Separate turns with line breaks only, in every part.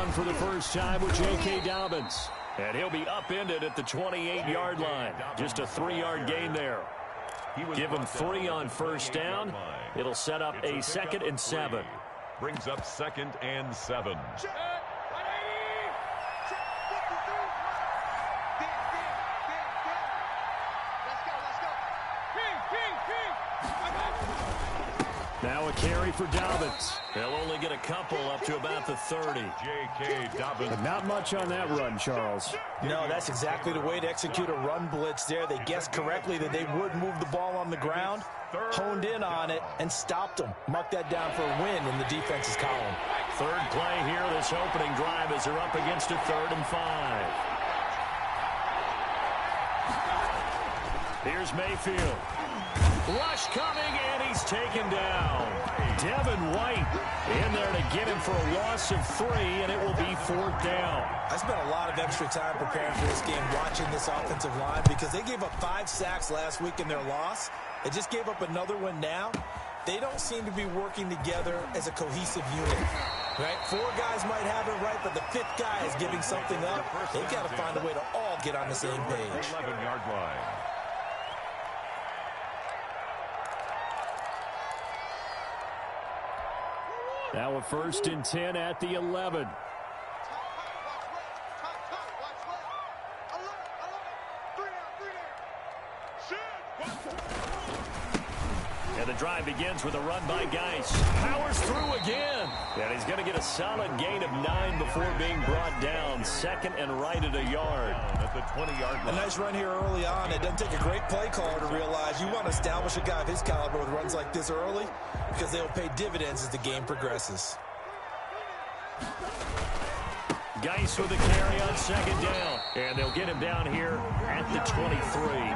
run for the first time with J.K. Dobbins. And he'll be upended at the 28-yard line. Just a 3-yard gain there. Give him 3 on first down. It'll set up a 2nd and 7.
Brings up 2nd and 7.
Now a carry for Dobbins. They'll only get a couple up to about the 30.
J.K. Dobbins.
But not much on that run, Charles.
No, that's exactly the way to execute a run blitz there. They guessed correctly that they would move the ball on the ground, honed in on it, and stopped them. Mark that down for a win in the defense's column.
Third play here, this opening drive as they're up against a 3rd and 5. Here's Mayfield. Rush coming, and he's taken down. Devin White in there to get him for a loss of 3, and it will be 4th down.
I spent a lot of extra time preparing for this game, watching this offensive line, because they gave up 5 sacks last week in their loss. They just gave up another one now. They don't seem to be working together as a cohesive unit. Right? 4 guys might have it right, but the 5th guy is giving something up. They've got to find a way to all get on the same page.
11-yard line.
Now a 1st and 10 at the 11. And the drive begins with a run by Geis. Powers through again. And he's going to get a solid gain of 9 before being brought down. 2nd and right at a yard.
At the 20-yard line.
A nice run here early on. It doesn't take a great play caller to realize you want to establish a guy of his caliber with runs like this early, because they'll pay dividends as the game progresses.
Geis with a carry on 2nd down. And they'll get him down here at the 23.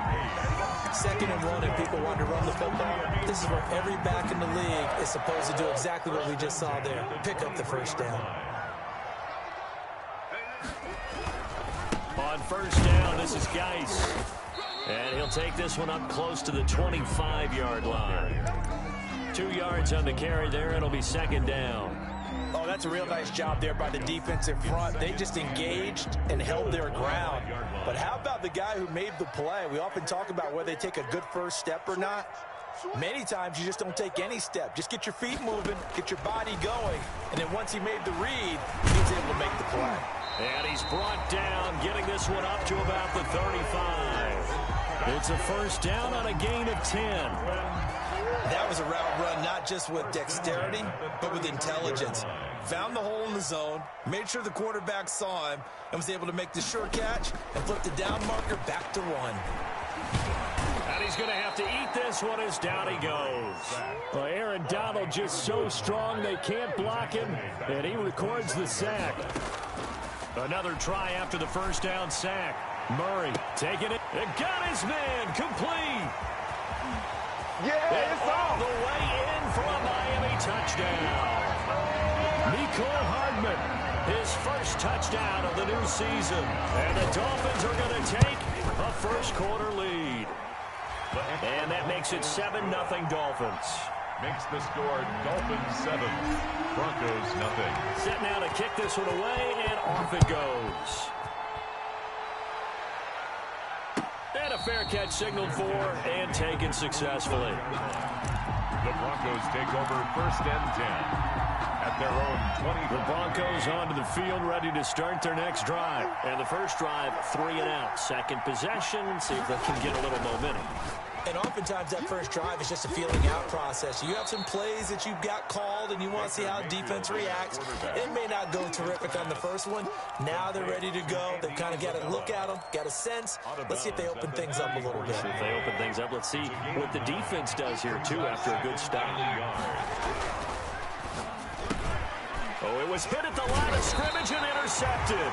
2nd and 1, and people want to run the football. This is where every back in the league is supposed to do exactly what we just saw there. Pick up the first down.
On 1st down, this is Geis. And he'll take this one up close to the 25-yard line. 2 yards on the carry there. It'll be 2nd down.
Oh, that's a real nice job there by the defensive front. They just engaged and held their ground. But how about the guy who made the play? We often talk about whether they take a good first step or not. Many times you just don't take any step. Just get your feet moving, get your body going, and then once he made the read, he was able to make the play.
And he's brought down, getting this one up to about the 35. It's a 1st down on a gain of 10.
That was a route run, not just with dexterity, but with intelligence. Found the hole in the zone, made sure the quarterback saw him, and was able to make the sure catch and flip the down marker back to 1.
And he's going to have to eat this one as down he goes. Well, Aaron Donald just so strong they can't block him, and he records the sack. Another try after the 1st down sack. Murray taking it. And got his man complete. And all the way in for a Miami touchdown. Mecole Hardman, his first touchdown of the new season. And the Dolphins are going to take a 1st quarter lead. And that makes it 7-0 Dolphins.
Makes the score Dolphins 7, Broncos 0.
Set now to kick this one away, and off it goes. And a fair catch signaled for and taken successfully.
The Broncos take over 1st and 10 at their own 20.
The Broncos onto the field, ready to start their next drive. And the first drive, 3 and out. 2nd possession, see if they can get a little momentum.
And oftentimes that first drive is just a feeling out process. You have some plays that you've got called and you want to see how defense reacts. It may not go terrific on the first one. Now they're ready to go. They've kind of got to look at them, got a sense. Let's see if they open things up a little bit.
See if they open things up. Let's see what the defense does here, too, after a good stop. Oh, it was hit at the line of scrimmage and intercepted.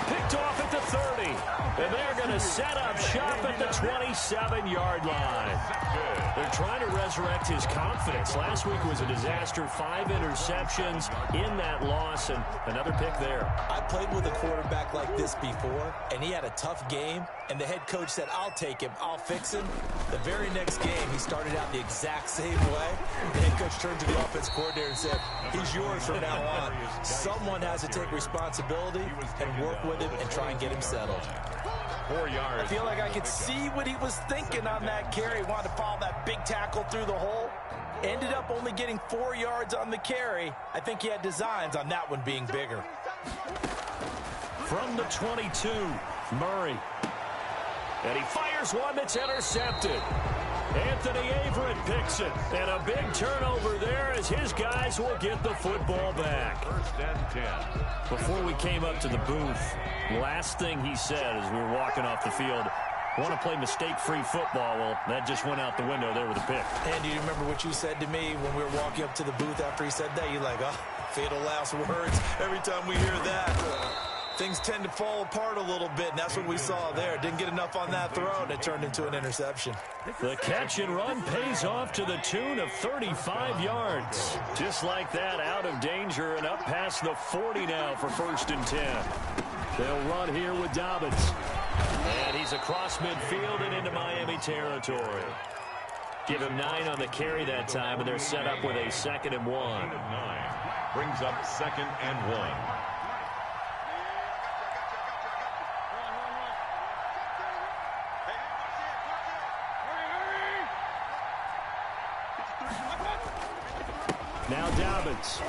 Picked off at the 30. And they're going to set up shop at the 27-yard line. They're trying to resurrect his confidence? Last week was a disaster. 5 interceptions in that loss, and another pick there.
I played with a quarterback like this before, and he had a tough game, and the head coach said, I'll take him, I'll fix him. The very next game, he started out the exact same way. The head coach turned to the offense coordinator and said, he's yours from now on. Someone has to take responsibility and work with him and try and get him settled.
4 yards.
I feel like I could see what he was thinking on that carry. He wanted to follow that big tackle through the hole. Ended up only getting 4 yards on the carry. I think he had designs on that one being bigger.
From the 22, Murray. And he fires one that's intercepted. Anthony Averett picks it. And a big turnover there as his guys will get the football back.
First and 10.
Before we came up to the booth, last thing he said as we were walking off the field, want to play mistake-free football. Well, that just went out the window there with a pick.
And do you remember what you said to me when we were walking up to the booth after he said that? You're like, oh, fatal last words. Every time we hear that, things tend to fall apart a little bit, and that's what we saw there. Didn't get enough on that throw, and it turned into an interception.
The catch and run pays off to the tune of 35 yards. Just like that, out of danger and up past the 40 now for 1st and 10. They'll run here with Dobbins. And he's across midfield and into Miami territory. Give him 9 on the carry that time, and they're set up with a 2nd and 1.
9 brings up 2nd and 1.
Now Dobbins.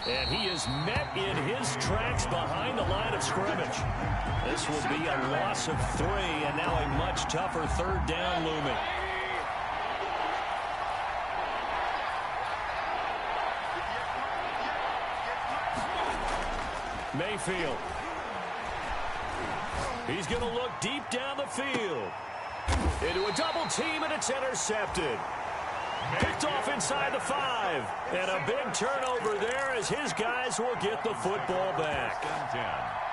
And he is met in his tracks behind the line of scrimmage. This will be a loss of 3, and now a much tougher 3rd down looming. Mayfield. He's going to look deep down the field. Into a double team, and it's intercepted. Picked off inside the 5. And a big turnover there as his guys will get the football back.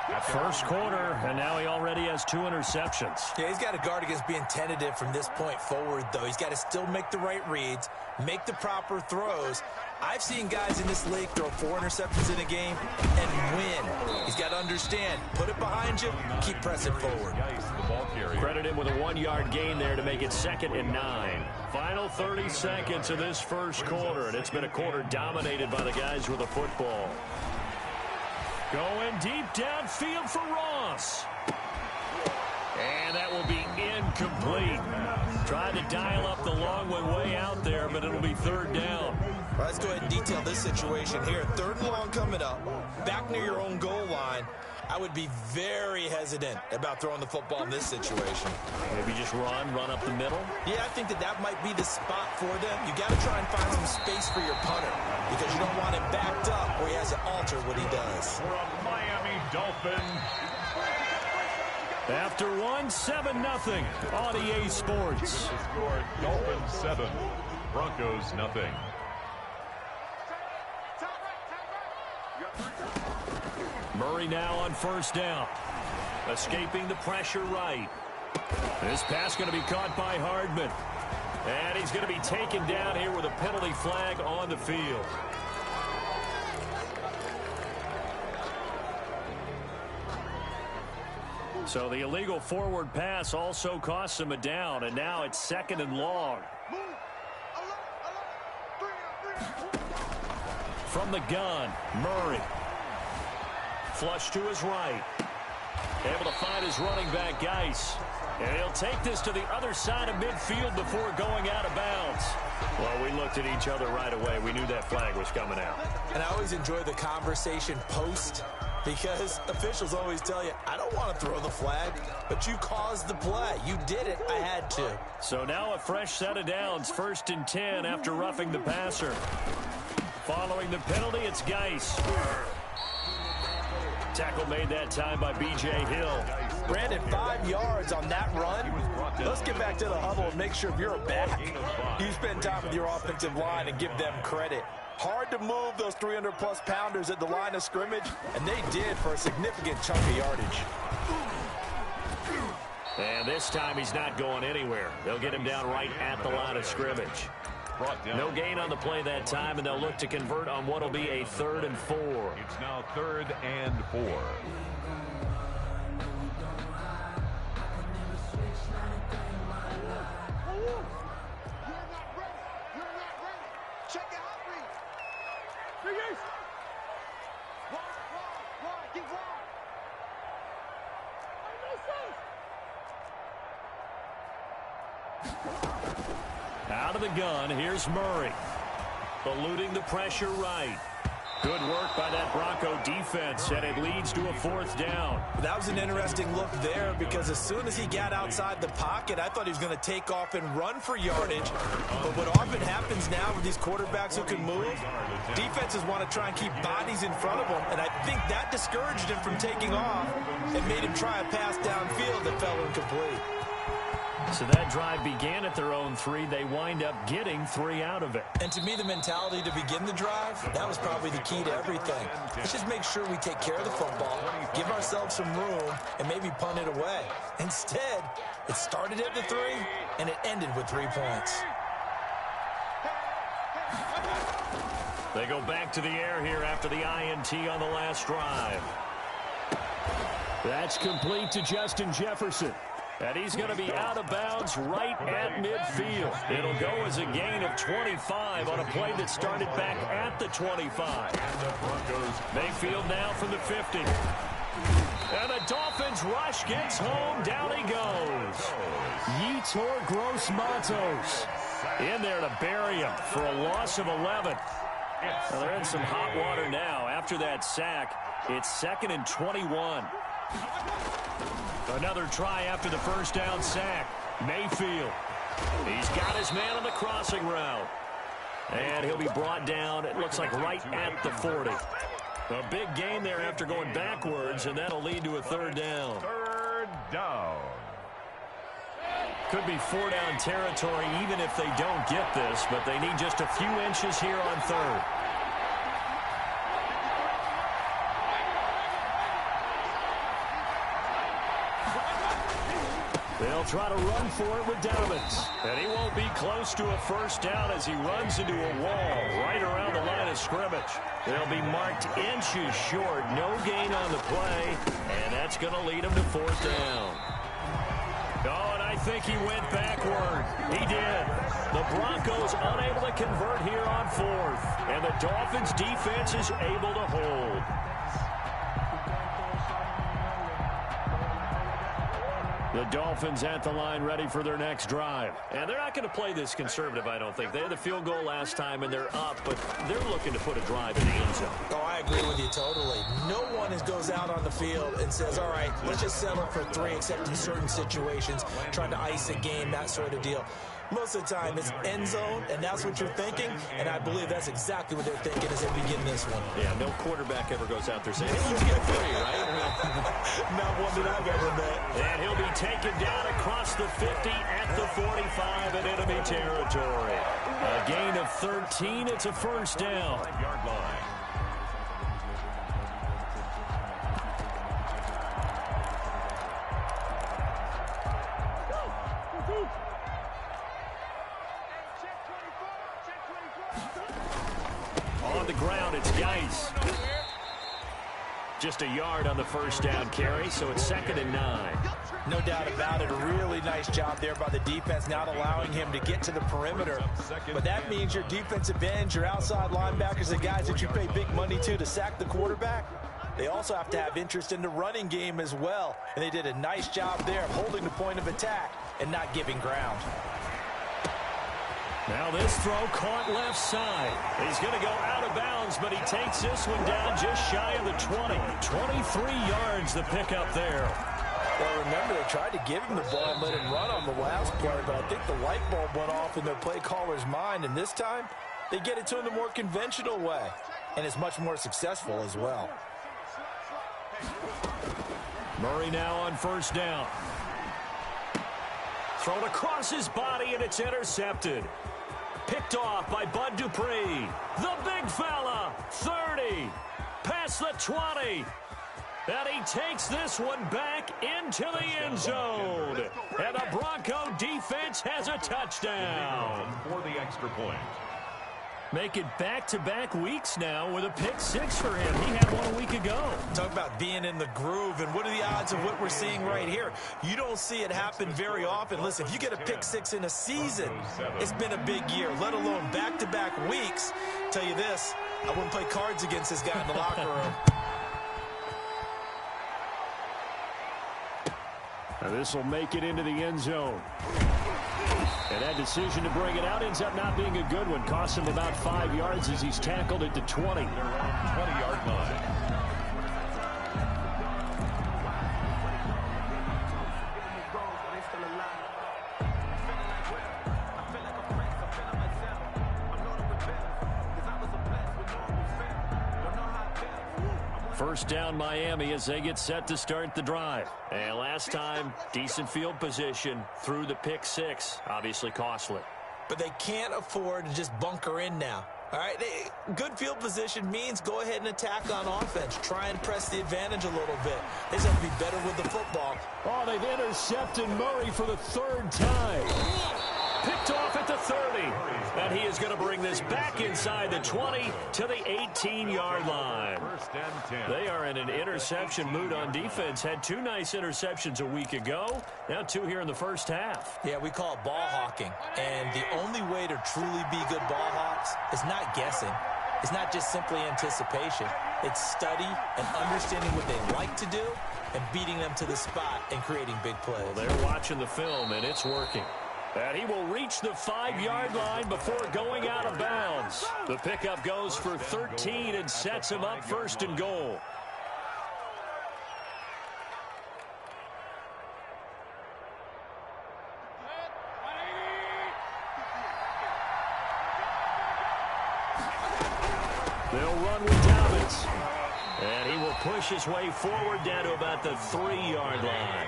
1st quarter, and now he already has 2 interceptions.
Yeah, he's got to guard against being tentative from this point forward, though. He's got to still make the right reads, make the proper throws. I've seen guys in this league throw 4 interceptions in a game and win. He's got to understand, put it behind you, keep pressing forward.
Credit him with a 1-yard gain there to make it 2nd and 9. Final 30 seconds of this 1st quarter, and it's been a quarter dominated by the guys with the football. Going deep downfield for Ross. And that will be incomplete. Tried to dial up the long one way out there, but it'll be 3rd down.
All right, let's go ahead and detail this situation here. 3rd and long coming up, back near your own goal line. I would be very hesitant about throwing the football in this situation.
Maybe just run up the middle?
Yeah, I think that might be the spot for them. You got to try and find some space for your punter because you don't want him backed up where he has to alter what he does.
For a Miami Dolphin.
After 7-0 on EA Sports.
The score, Dolphins 7, Broncos 0.
Murray now on 1st down. Escaping the pressure right. This pass going to be caught by Hardman. And he's going to be taken down here with a penalty flag on the field. So the illegal forward pass also costs him a down, and now it's 2nd and long. From the gun, Murray. Flush to his right. Able to find his running back, Geis. And he'll take this to the other side of midfield before going out of bounds. Well, we looked at each other right away. We knew that flag was coming out.
And I always enjoy the conversation post because officials always tell you, I don't want to throw the flag, but you caused the play. You did it. I had to.
So now a fresh set of downs. 1st and 10 after roughing the passer. Following the penalty, it's Geis. Tackle made that time by B.J. Hill.
Brandon, 5 yards on that run. Let's get back to the huddle and make sure if you're back, you spend time with your offensive line and give them credit. Hard to move those 300-plus pounders at the line of scrimmage, and they did for a significant chunk of yardage.
And this time he's not going anywhere. They'll get him down right at the line of scrimmage.
brought down.
No gain on the play that time, and they'll look to convert on what will be a 3rd and 4.
It's now 3rd and 4.
Out of the gun, here's Murray. Eluding the pressure right. Good work by that Bronco defense, and it leads to a 4th down.
That was an interesting look there because as soon as he got outside the pocket, I thought he was going to take off and run for yardage. But what often happens now with these quarterbacks who can move, defenses want to try and keep bodies in front of them, and I think that discouraged him from taking off and made him try a pass downfield that fell incomplete.
So that drive began at their own 3. They wind up getting 3 out of it.
And to me, the mentality to begin the drive, that was probably the key to everything. Let's just make sure we take care of the football, give ourselves some room, and maybe punt it away. Instead, it started at the 3, and it ended with 3 points.
They go back to the air here after the INT on the last drive. That's complete to Justin Jefferson. And he's going to be out of bounds right at midfield. It'll go as a gain of 25 on a play that started back at the 25. Mayfield now from the 50. And the Dolphins rush gets home. Down he goes. Yetur Gross-Matos in there to bury him for a loss of 11. Well, they're in some hot water now. After that sack, it's 2nd and 21. Another try after the first down sack. Mayfield. He's got his man on the crossing route. And he'll be brought down, it looks like, right at the 40. A big gain there after going backwards, and that'll lead to a 3rd down.
3rd down.
Could be 4-down territory even if they don't get this, but they need just a few inches here on 3rd. They'll try to run for it with Dobbins. And he won't be close to a 1st down as he runs into a wall right around the line of scrimmage. They'll be marked inches short. No gain on the play. And that's going to lead him to 4th down. Oh, and I think he went backward. He did. The Broncos unable to convert here on 4th. And the Dolphins defense is able to hold. The Dolphins at the line ready for their next drive. And they're not going to play this conservative, I don't think. They had the field goal last time, and they're up, but they're looking to put a drive in the end zone.
Oh, I agree with you totally. No one goes out on the field and says, all right, let's just settle for 3, except in certain situations, trying to ice a game, that sort of deal. Most of the time, it's end zone, and that's what you're thinking, and I believe that's exactly what they're thinking as they begin this one.
Yeah, no quarterback ever goes out there saying, hey, let's get 3, right?
Not one that I've ever met.
And he'll be taken down across the 50 at the 45 in enemy territory. A gain of 13. It's a 1st down.
5-yard line.
On the ground, it's Geis. Just a yard on the 1st down carry, so it's 2nd and 9.
No doubt about it. A really nice job there by the defense, not allowing him to get to the perimeter. But that means your defensive ends, your outside linebackers, the guys that you pay big money to sack the quarterback, they also have to have interest in the running game as well. And they did a nice job there of holding the point of attack and not giving ground.
Now this throw caught left side. He's going to go out of bounds, but he takes this one down just shy of the 20. 23 yards the pickup there.
Well, remember, they tried to give him the ball and let him run on the last play, but I think the light bulb went off in their play caller's mind, and this time they get it to him the more conventional way, and it's much more successful as well.
Murray now on 1st down. Thrown across his body, and it's intercepted. Picked off by Bud Dupree. The big fella, 30, past the 20. And he takes this one back into the end zone. And the Bronco defense has a touchdown.
For the extra point.
Make it back-to-back weeks now with a pick six for him. He had one a week ago.
Talk about being in the groove, and what are the odds of what we're seeing right here? You don't see it happen very often. Listen, if you get a pick six in a season, it's been a big year, let alone back-to-back weeks. Tell you this, I wouldn't play cards against this guy in the locker room.
Now this will make it into the end zone. And that decision to bring it out ends up not being a good one. Costs him about 5 yards as he's tackled at the 20.
20-yard line.
First down Miami as they get set to start the drive. And last time, decent field position through the pick six. Obviously costly.
But they can't afford to just bunker in now. All right, good field position means go ahead and attack on offense. Try and press the advantage a little bit. They just have to be better with the football.
Oh, they've intercepted Murray for the third time. Picked off at the 30. And he is going to bring this back inside the 20 to the 18-yard line.
First and 10.
They are in an interception mood on defense. Had 2 nice interceptions a week ago. Now 2 here in the first half.
Yeah, we call it ball hawking. And the only way to truly be good ball hawks is not guessing. It's not just simply anticipation. It's study and understanding what they like to do and beating them to the spot and creating big plays.
Well, they're watching the film, and it's working. And he will reach the 5-yard line before going out of bounds. The pickup goes for 13 and sets him up first and goal. They'll run with Dobbins. And he will push his way forward down to about the 3-yard line.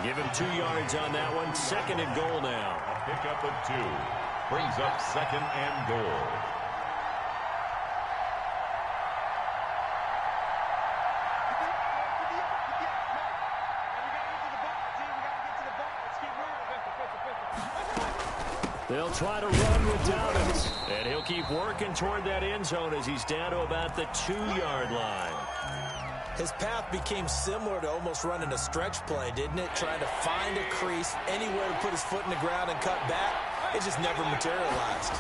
Give him 2 yards on that one. Second and goal now.
A pickup of 2. Brings up second and goal.
They'll try to run with Dobbins. And he'll keep working toward that end zone as he's down to about the 2-yard line.
His path became similar to almost running a stretch play, didn't it? Trying to find a crease, anywhere to put his foot in the ground and cut back. It just never materialized.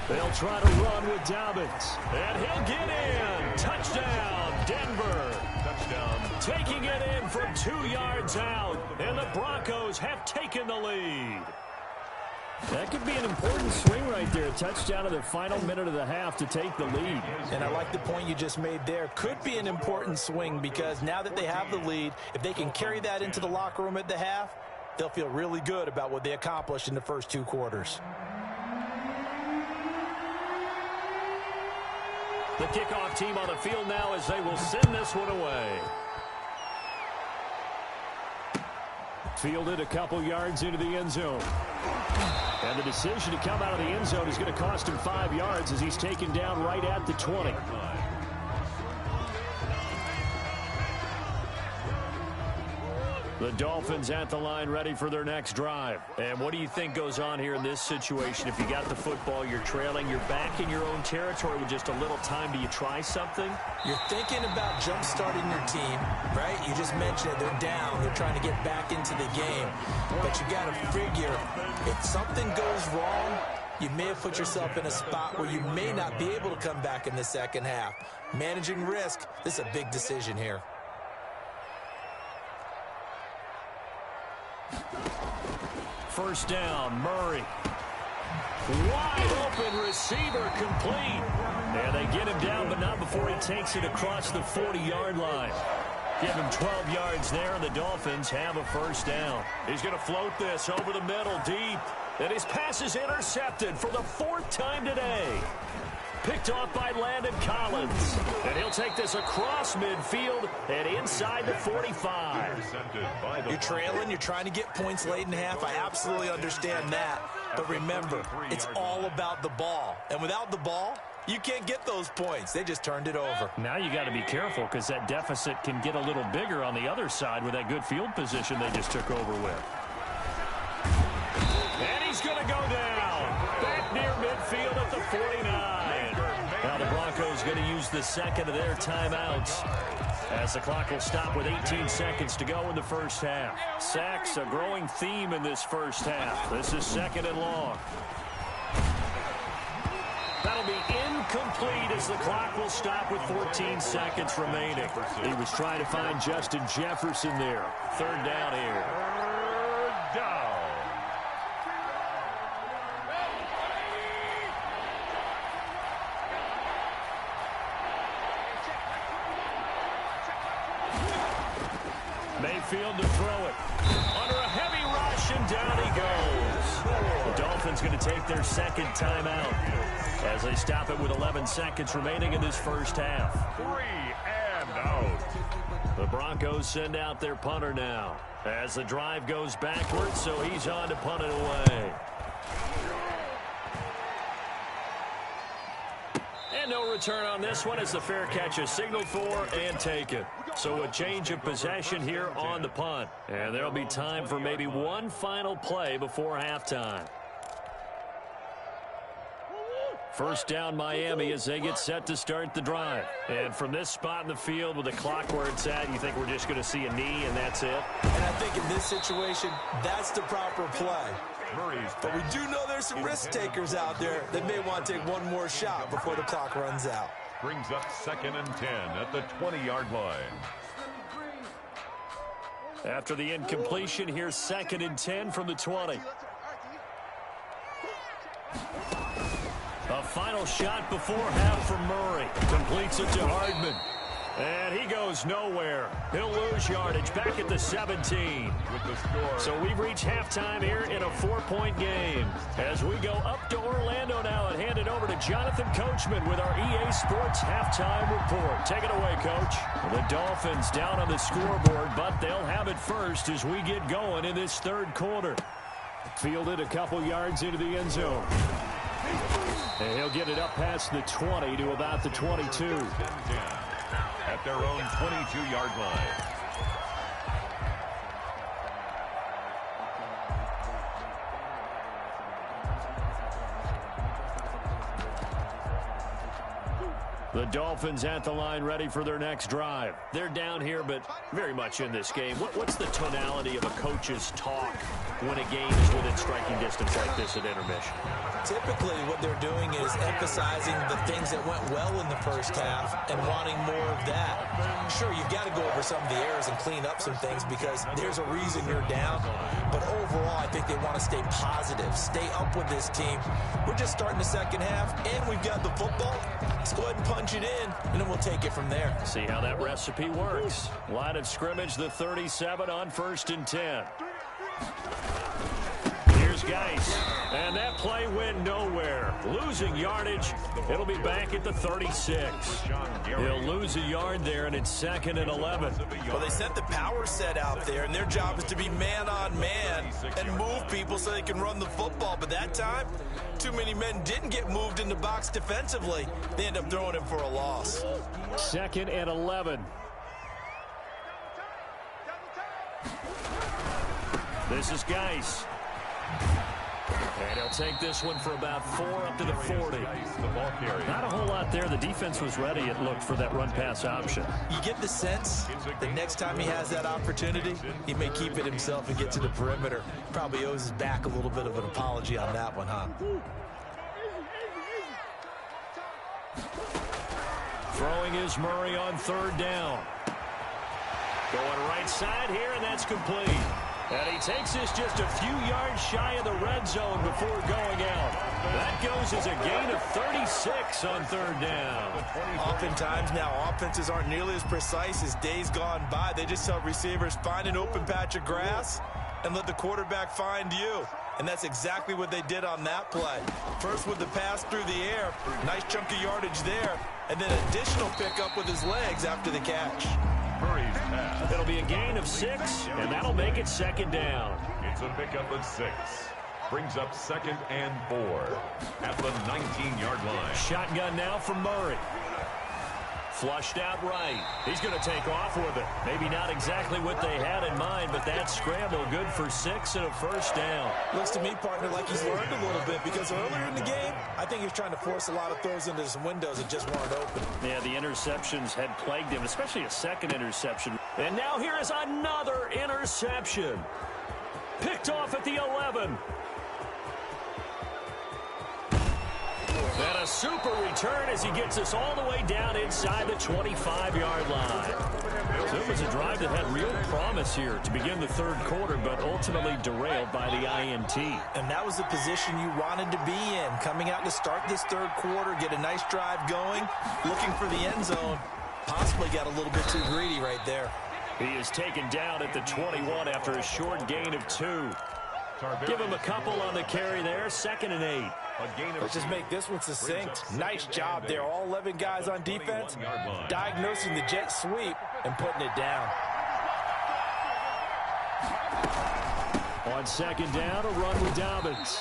They'll try to run with Dobbins. And he'll get in. Touchdown, Denver.
Touchdown.
Taking it in from 2 yards out. And the Broncos have taken the lead. That could be an important swing right there. A touchdown in the final minute of the half to take the lead.
And I like the point you just made there. Could be an important swing because now that they have the lead, if they can carry that into the locker room at the half, they'll feel really good about what they accomplished in the first 2 quarters.
The kickoff team on the field now as they will send this one away. Fielded a couple yards into the end zone. And the decision to come out of the end zone is going to cost him 5 yards as he's taken down right at the 20. The Dolphins at the line ready for their next drive. And what do you think goes on here in this situation? If you got the football, you're trailing, you're back in your own territory with just a little time. Do you try something?
You're thinking about jump-starting your team, right? You just mentioned it. They're down. They're trying to get back into the game. But you got to figure if something goes wrong, you may have put yourself in a spot where you may not be able to come back in the second half. Managing risk, this is a big decision here.
First down, Murray. Wide open receiver complete. And they get him down, but not before he takes it across the 40-yard line. Give him 12 yards there, and the Dolphins have a first down. He's going to float this over the middle deep. And his pass is intercepted for the 4th time today. Picked off by Landon Collins. And he'll take this across midfield and inside the 45.
You're trailing. You're trying to get points late in half. I absolutely understand that. But remember, it's all about the ball. And without the ball, you can't get those points. They just turned it over.
Now you got to be careful because that deficit can get a little bigger on the other side with that good field position they just took over with. And he's going to go down. Back near 49. Now the Broncos going to use the second of their timeouts, as the clock will stop with 18 seconds to go in the first half. Sacks, a growing theme in this first half. This is second and long. That'll be incomplete as the clock will stop with 14 seconds remaining. He was trying to find Justin Jefferson there. Third down here.
Third down.
Mayfield to throw it. Under a heavy rush, and down he goes. The Dolphins going to take their second timeout as they stop it with 11 seconds remaining in this first half.
3 and out.
The Broncos send out their punter now as the drive goes backwards, so he's on to punt it away. And no return on this one as the fair catch is signaled for and taken. So a change of possession here on the punt. And there'll be time for maybe one final play before halftime. First down Miami as they get set to start the drive. And from this spot in the field with the clock where it's at, you think we're just going to see a knee and that's it?
And I think in this situation, that's the proper play. But we do know there's some risk takers out there that may want to take one more shot before the clock runs out.
Brings up 2nd and 10 at the 20-yard line.
After the incompletion, here's 2nd and 10 from the 20. A final shot before half from Murray. Completes it to Hardman. And he goes nowhere. He'll lose yardage back at the 17. So we've reached halftime here in a 4-point game. As we go up to Orlando now and hand it over to Jonathan Coachman with our EA Sports halftime report. Take it away, Coach. The Dolphins down on the scoreboard, but they'll have it first as we get going in this third quarter. Fielded a couple yards into the end zone. And he'll get it up past the 20 to about the 22.
At their own 22-yard line.
The Dolphins at the line ready for their next drive. They're down here, but very much in this game. What's the tonality of a coach's talk when a game is within striking distance like this at intermission?
Typically, what they're doing is emphasizing the things that went well in the first half and wanting more of that. Sure, you've got to go over some of the errors and clean up some things because there's a reason you're down. But overall, I think they want to stay positive, stay up with this team. We're just starting the second half, and we've got the football. Let's go ahead and punch it in, and then we'll take it from there.
See how that recipe works. Line of scrimmage, the 37 on 1st and 10. Here's Geis. And that play went nowhere. Losing yardage. It'll be back at the 36. He'll lose a yard there, and it's 2nd and 11.
Well, they sent the power set out there, and their job is to be man-on-man and move people so they can run the football. But that time, too many men didn't get moved in the box defensively. They end up throwing him for a loss.
2nd and 11. This is Geis. And he'll take this one for about 4 up to the 40. Not a whole lot there. The defense was ready, it looked, for that run-pass option.
You get the sense that next time he has that opportunity, he may keep it himself and get to the perimeter. Probably owes his back a little bit of an apology on that one, huh?
Throwing is Murray on 3rd down. Going right side here, and that's complete. And he takes this just a few yards shy of the red zone before going out. That goes as a gain of 36 on 3rd down.
Oftentimes now, offenses aren't nearly as precise as days gone by. They just help receivers find an open patch of grass and let the quarterback find you. And that's exactly what they did on that play. First with the pass through the air, nice chunk of yardage there, and then additional pickup with his legs after the catch.
Murray's pass.
It'll be a gain of 6, and that'll make it 2nd down.
It's a pickup of 6. Brings up 2nd and 4 at the 19-yard line.
Shotgun now from Murray. Flushed out right. He's going to take off with it. Maybe not exactly what they had in mind, but that scramble good for 6 and a first down.
Looks to me, partner, like he's learned a little bit because earlier in the game, I think he was trying to force a lot of throws into some windows that just weren't open.
Yeah, the interceptions had plagued him, especially a second interception. And now here is another interception. Picked off at the 11. And a super return as he gets us all the way down inside the 25-yard line. So it was a drive that had real promise here to begin the third quarter, but ultimately derailed by the INT.
And that was the position you wanted to be in. Coming out to start this third quarter, get a nice drive going, looking for the end zone. Possibly got a little bit too greedy right there.
He is taken down at the 21 after a short gain of 2. Give him a couple on the carry there, 2nd and 8.
Let's just make this one succinct. Nice job there. All 11 guys on defense diagnosing the jet sweep and putting it down.
On 2nd down, a run with Dobbins.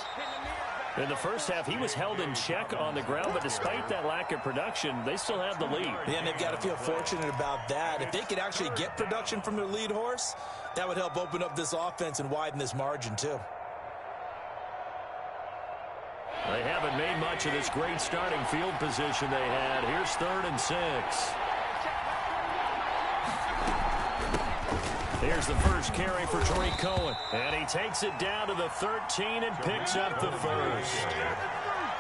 In the first half, he was held in check on the ground, but despite that lack of production, they still have the lead.
Yeah, and they've got to feel fortunate about that. If they could actually get production from their lead horse, that would help open up this offense and widen this margin, too.
They haven't made much of this great starting field position they had. Here's 3rd and 6. Here's the first carry for Tariq Cohen. And he takes it down to the 13 and picks up the first.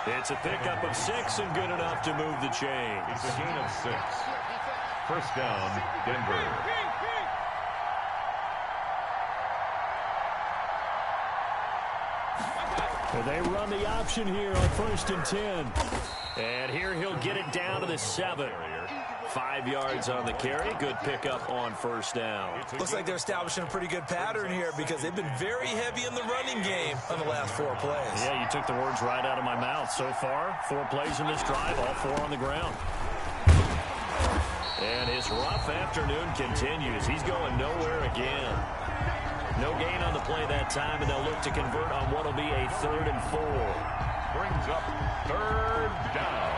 It's a pickup of 6 and good enough to move the chains.
It's a gain of 6. First down, Denver.
They run the option here on 1st and 10. And here he'll get it down to the 7. 5 yards on the carry. Good pickup on 1st down.
Looks like they're establishing a pretty good pattern here because they've been very heavy in the running game on the last 4 plays.
Yeah, you took the words right out of my mouth. So far, 4 plays in this drive, all 4 on the ground. And his rough afternoon continues. He's going nowhere again. No gain on the play that time, and they'll look to convert on what will be a 3rd and 4.
Brings up 3rd down.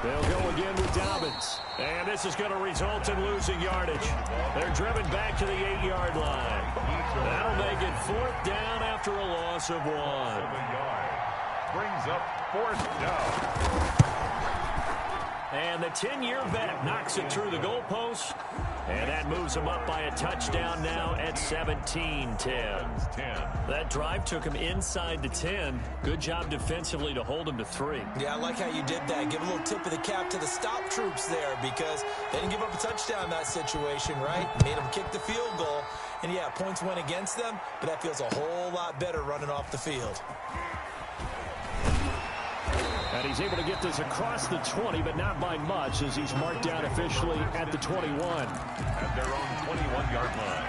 They'll go again with Dobbins. And this is going to result in losing yardage. They're driven back to the 8-yard line. That'll make it 4th down after a loss of 1.
Brings up 4th down.
And the 10-year vet knocks it through the goalpost. And that moves him up by a touchdown now at 17-10. That drive took him inside the 10. Good job defensively to hold him to 3.
Yeah, I like how you did that. Give a little tip of the cap to the stop troops there because they didn't give up a touchdown in that situation, right? Made them kick the field goal. And, yeah, points went against them, but that feels a whole lot better running off the field.
And he's able to get this across the 20, but not by much as he's marked down officially at the 21.
At their own 21-yard line.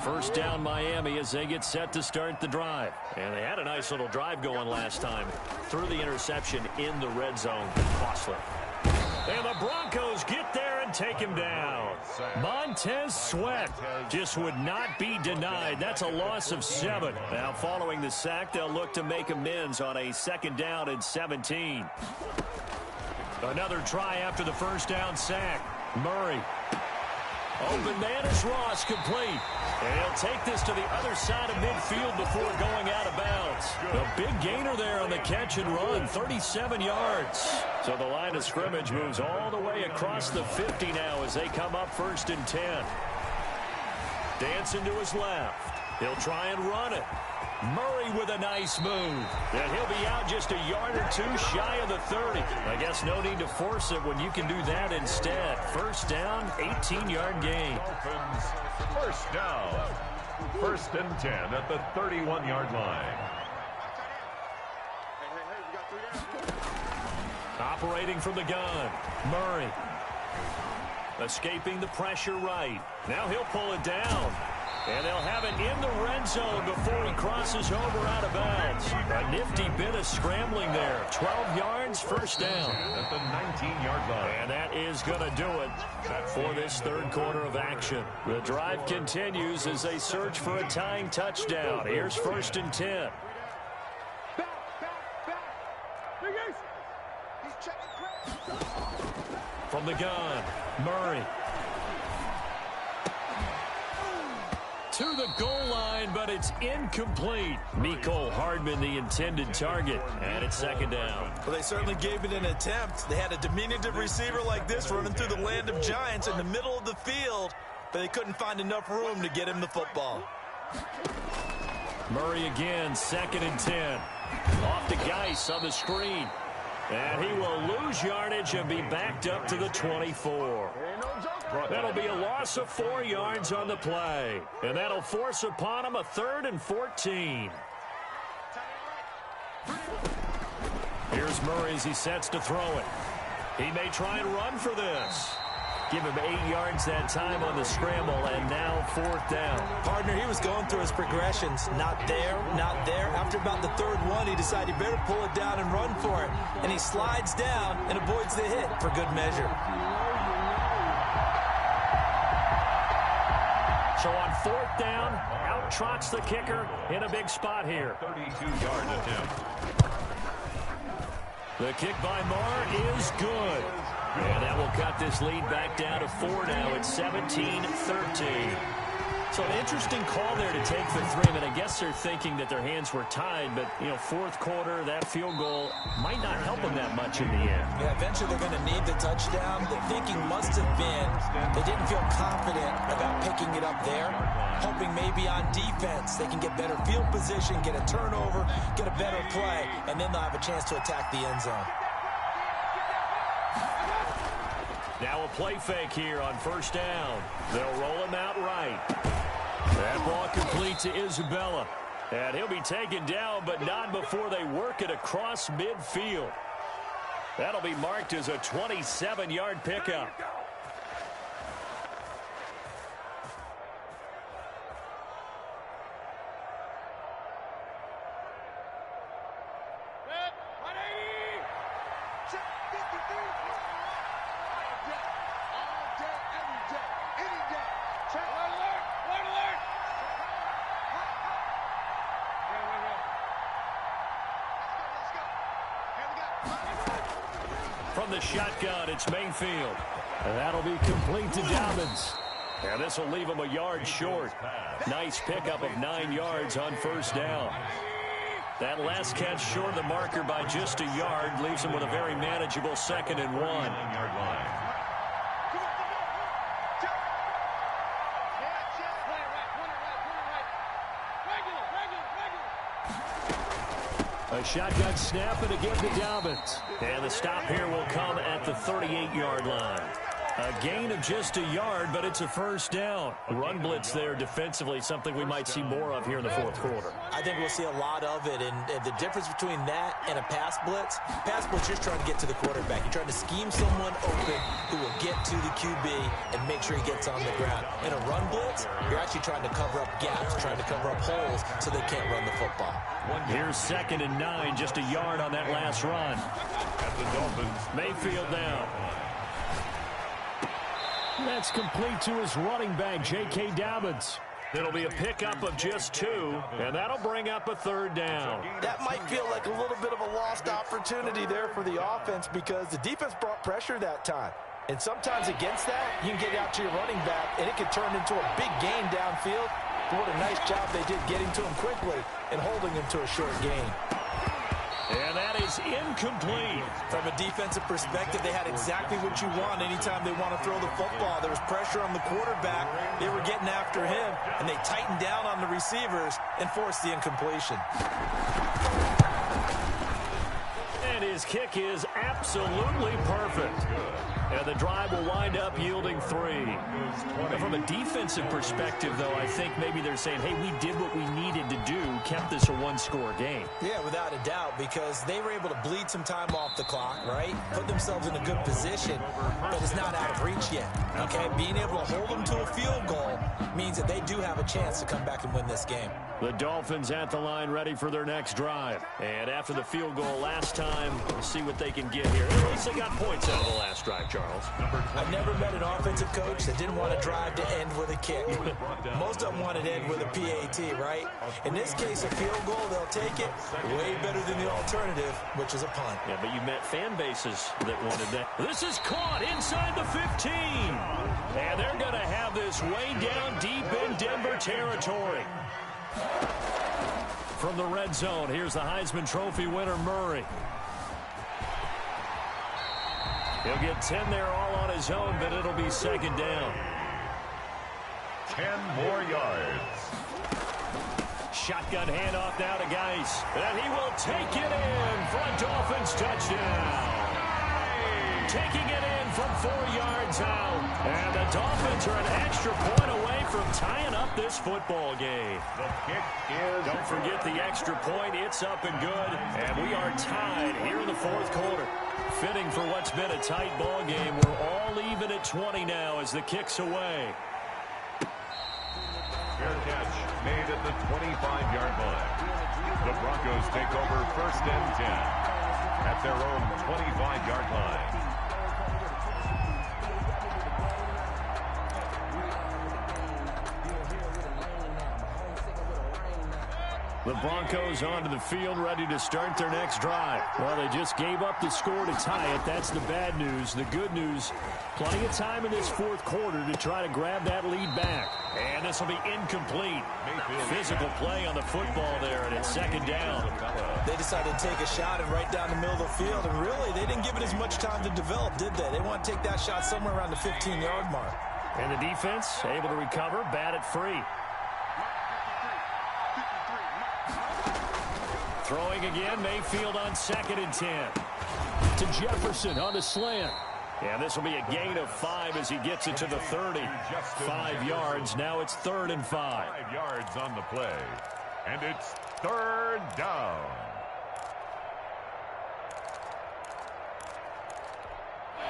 First down Miami as they get set to start the drive. And they had a nice little drive going last time. Threw the interception in the red zone. Costly. And the Broncos get there and take him down. Montez Sweat just would not be denied. That's a loss of 7. Now following the sack, they'll look to make amends on a 2nd down and 17. Another try after the first down sack. Murray. Open man is Ross, complete. And he'll take this to the other side of midfield before going out of bounds. A big gainer there on the catch and run, 37 yards. So the line of scrimmage moves all the way across the 50 now as they come up 1st and 10. Dancing to his left. He'll try and run it. Murray with a nice move. And he'll be out just a yard or 2 shy of the 30. I guess no need to force it when you can do that instead. First down, 18-yard gain.
First down. 1st and 10 at the 31-yard line.
Operating from the gun, Murray. Escaping the pressure right. Now he'll pull it down. And they'll have it in the red zone before he crosses over out of bounds. A nifty bit of scrambling there. 12 yards, first down.
At the 19-yard line.
And that is going to do it for this third quarter of action. The drive continues as they search for a tying touchdown. Here's 1st and 10. From the gun, Murray. To the goal line, but it's incomplete. Mecole Hardman, the intended target, and it's 2nd down.
Well, they certainly gave it an attempt. They had a diminutive receiver like this running through the land of giants in the middle of the field, but they couldn't find enough room to get him the football.
Murray again, 2nd and 10. Off to Geis on the screen. And he will lose yardage and be backed up to the 24. That'll be a loss of 4 yards on the play. And that'll force upon him a 3rd and 14. Here's Murray as he sets to throw it. He may try and run for this. Give him 8 yards that time on the scramble, and now 4th down.
Partner, he was going through his progressions. Not there, not there. After about the 3rd one, he decided he better pull it down and run for it. And he slides down and avoids the hit for good measure.
So on 4th down, out trots the kicker in a big spot here.
32-yard attempt.
The kick by Marr is good. And that will cut this lead back down to 4 now. It's 17-13. So an interesting call there to take the 3. I mean, I guess they're thinking that their hands were tied, but, you know, 4th quarter, that field goal might not help them that much in the end.
Yeah, eventually they're going to need the touchdown. The thinking must have been they didn't feel confident about picking it up there, hoping maybe on defense they can get better field position, get a turnover, get a better play, and then they'll have a chance to attack the end zone.
Now a play fake here on 1st down. They'll roll him out right. That ball complete to Isabella. And he'll be taken down, but not before they work it across midfield. That'll be marked as a 27-yard pickup. From the shotgun, it's Mayfield. And that'll be complete to Dobbins. And this will leave him a yard short. Nice pickup of 9 yards on 1st down. That last catch short of the marker by just a yard leaves him with a very manageable 2nd and 1. A shotgun snap and again to Dobbins. And the stop here will come at the 38-yard line. A gain of just a yard, but it's a 1st down. Run blitz there defensively, something we might see more of here in the 4th quarter.
I think we'll see a lot of it, and the difference between that and a pass blitz, you're trying to get to the quarterback. You're trying to scheme someone open who will get to the QB and make sure he gets on the ground. In a run blitz, you're actually trying to cover up gaps, trying to cover up holes so they can't run the football.
Here's 2nd and 9, just a yard on that last run.
At the Dolphins.
Mayfield down. That's complete to his running back, J.K. Dobbins. It'll be a pickup of just 2, and that'll bring up a 3rd down.
That might feel like a little bit of a lost opportunity there for the offense because the defense brought pressure that time. And sometimes against that, you can get out to your running back, and it could turn into a big gain downfield. But what a nice job they did getting to him quickly and holding him to a short gain.
And that is incomplete.
From a defensive perspective, they had exactly what you want anytime they want to throw the football. There was pressure on the quarterback. They were getting after him, and they tightened down on the receivers and forced the incompletion.
And And his kick is absolutely perfect. And the drive will wind up yielding 3. Now, from a defensive perspective, though, I think maybe they're saying, hey, we did what we needed to do, kept this a one-score game.
Yeah, without a doubt, because they were able to bleed some time off the clock, right? Put themselves in a good position, but it's not out of reach yet, okay? Being able to hold them to a field goal means that they do have a chance to come back and win this game.
The Dolphins at the line ready for their next drive. And after the field goal last time, we'll see what they can get here. At least they got points out of the last drive, Charles.
I've never met an offensive coach that didn't want to drive to end with a kick. Most of them wanted to end with a PAT, right? In this case, a field goal, they'll take it way better than the alternative, which is a punt.
Yeah, but you met fan bases that wanted that. This is caught inside the 15. And they're going to have this way down deep in Denver territory. From the red zone, here's the Heisman Trophy winner, Murray. He'll get 10 there all on his own, but it'll be second down.
10 more yards.
Shotgun handoff now to Geis. And he will take it in for a Dolphins touchdown. Taking it in from 4 yards out. And the Dolphins are an extra point away from tying up this football game.
The kick is...
Don't forget the extra point. It's up and good. And we are tied here in the fourth quarter. Fitting for what's been a tight ball game. We're all even at 20 now as the kick's away.
Fair catch made at the 25-yard line. The Broncos take over 1st and 10 at their own 25-yard line.
The Broncos onto the field, ready to start their next drive. Well, they just gave up the score to tie it. That's the bad news. The good news, plenty of time in this fourth quarter to try to grab that lead back. And this will be incomplete. Physical play on the football there, and it's second down.
They decided to take a shot and right down the middle of the field, and really, they didn't give it as much time to develop, did they? They want to take that shot somewhere around the 15-yard mark.
And the defense able to recover, bat it free. Throwing again, Mayfield on 2nd and 10. To Jefferson on the slant. And this will be a gain of 5 as he gets it to the 30. 5 yards, now it's 3rd and 5.
5 yards on the play. And it's 3rd down.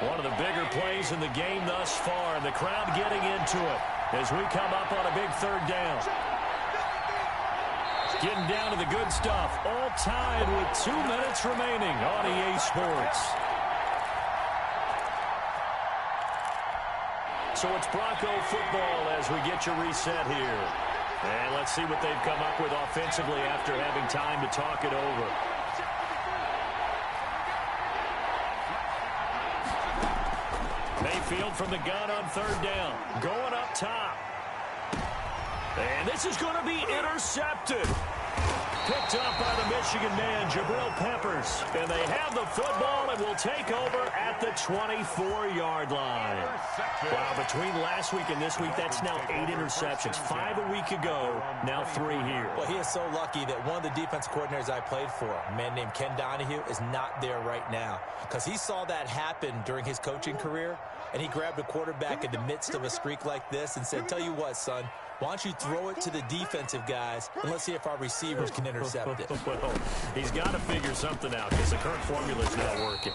One of the bigger plays in the game thus far. And the crowd getting into it as we come up on a big 3rd down. Getting down to the good stuff. All tied with 2 minutes remaining on EA Sports. So it's Bronco football as we get you reset here. And let's see what they've come up with offensively after having time to talk it over. Mayfield from the gun on 3rd down. Going up top. And this is going to be intercepted. Picked up by the Michigan man, Jabril Peppers. And they have the football and will take over at the 24-yard line. Wow, between last week and this week, that's now 8 interceptions. 5 a week ago, now 3 here.
Well, he is so lucky that one of the defense coordinators I played for, a man named Ken Donahue, is not there right now. Because he saw that happen during his coaching career, and he grabbed a quarterback in the midst of a streak like this and said, tell you what, son, why don't you throw it to the defensive guys, and let's see if our receivers can intercept it.
Well, he's got to figure something out because the current formula is not working.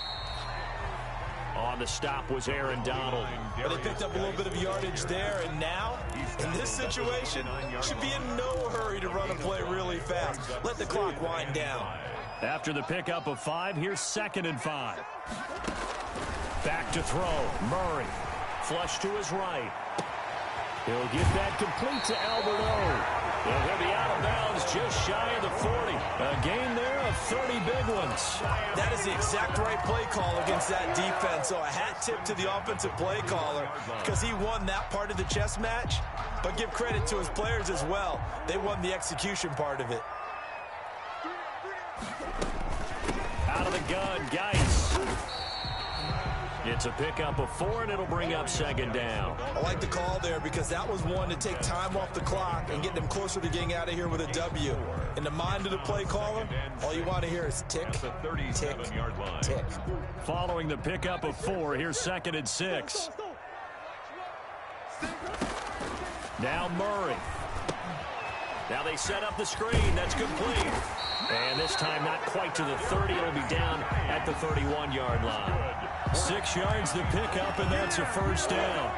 On the stop was Aaron Donald.
But they picked up a little bit of yardage there, and now, in this situation, should be in no hurry to run a play really fast. Let the clock wind down.
After the pickup of 5, here's 2nd and 5. Back to throw. Murray. Flush to his right. He'll get that complete to Albert O. And he'll be out of bounds just shy of the 40. A gain there of 30 big ones.
That is the exact right play call against that defense. So a hat tip to the offensive play caller because he won that part of the chess match. But give credit to his players as well. They won the execution part of it.
Out of the gun, Geis. It's a pickup of 4, and it'll bring up second down.
I like the call there because that was one to take time off the clock and get them closer to getting out of here with a W. In the mind of the play caller, all you want to hear is tick, tick, tick.
Following the pickup of 4, here's 2nd and 6. Now Murray. Now they set up the screen. That's complete. And this time not quite to the 30. It'll be down at the 31-yard line. 6 yards the pickup, and that's a first down.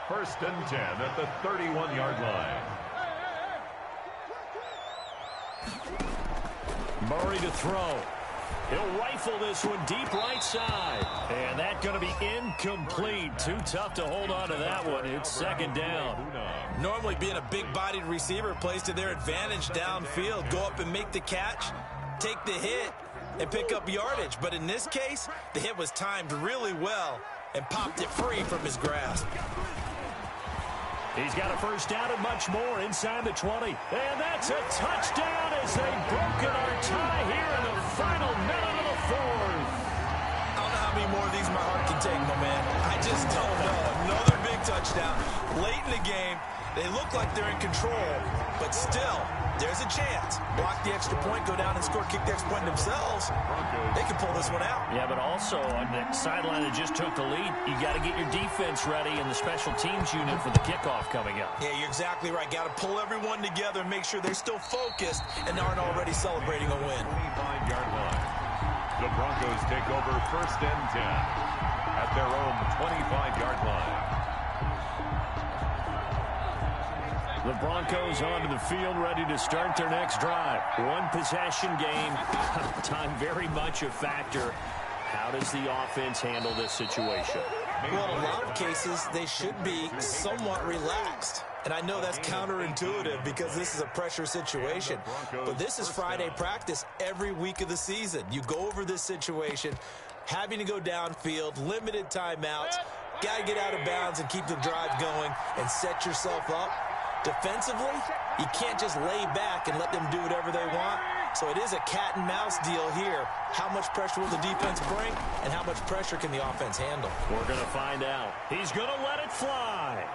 1st and 10 at the 31-yard line.
Murray to throw. He'll rifle this one deep right side. And that's going to be incomplete. Too tough to hold on to that one. It's second down.
Normally being a big-bodied receiver plays to their advantage downfield. Go up and make the catch, take the hit, and pick up yardage. But in this case, the hit was timed really well and popped it free from his grasp.
He's got a first down and much more inside the 20. And that's a touchdown as they've broken our tie here in the final minute of the 4th.
I don't know how many more of these my heart can take, my man. I just don't know. Another big touchdown late in the game. They look like they're in control, but still, there's a chance. Block the extra point, go down and score, kick the extra point themselves. They can pull this one out.
Yeah, but also on the sideline that just took the lead, you got to get your defense ready and the special teams unit for the kickoff coming up.
Yeah, you're exactly right. Got to pull everyone together and make sure they're still focused and aren't already celebrating a win.
25-yard line. The Broncos take over 1st and 10 at their own 25-yard line.
The Broncos onto the field, ready to start their next drive. One possession game. Time very much a factor. How does the offense handle this situation?
Well, in a lot of cases, they should be somewhat relaxed. And I know that's counterintuitive because this is a pressure situation. But this is Friday practice every week of the season. You go over this situation, having to go downfield, limited timeouts, got to get out of bounds and keep the drive going and set yourself up. Defensively, you can't just lay back and let them do whatever they want. So it is a cat and mouse deal here. How much pressure will the defense bring, and how much pressure can the offense handle?
We're going to find out. He's going to let it fly.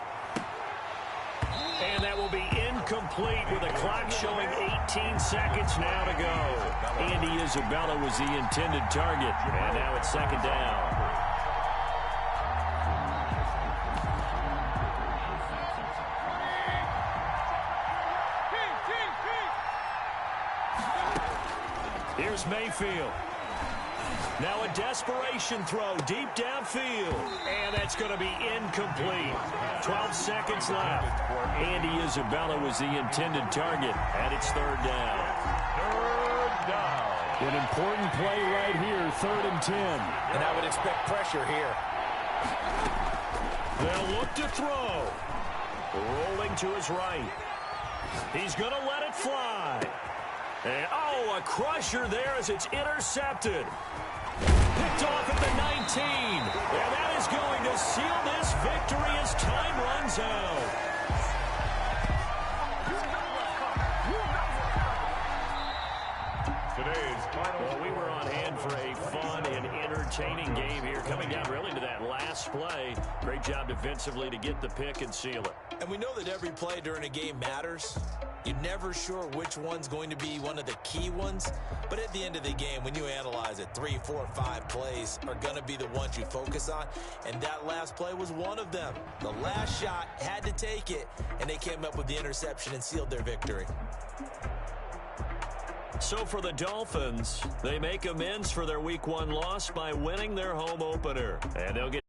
And that will be incomplete with the clock showing 18 seconds now to go. Andy Isabella was the intended target. And now it's second down. Here's Mayfield. Now a desperation throw deep downfield. And that's going to be incomplete. 12 seconds left. Andy Isabella was the intended target. And it's third down.
Third down.
An important play right here, 3rd and 10.
And I would expect pressure here.
They'll look to throw. Rolling to his right. He's going to let it fly. And, a crusher there as it's intercepted. Picked off at the 19. And that is going to seal this victory as time runs out.
Today's final.
Well, we were on hand for a fun and entertaining game here. Coming down really to that last play. Great job defensively to get the pick and seal it.
And we know that every play during a game matters. You're never sure which one's going to be one of the key ones. But at the end of the game, when you analyze it, 3, 4, 5 plays are going to be the ones you focus on. And that last play was one of them. The last shot had to take it, and they came up with the interception and sealed their victory.
So for the Dolphins, they make amends for their Week 1 loss by winning their home opener. And they'll get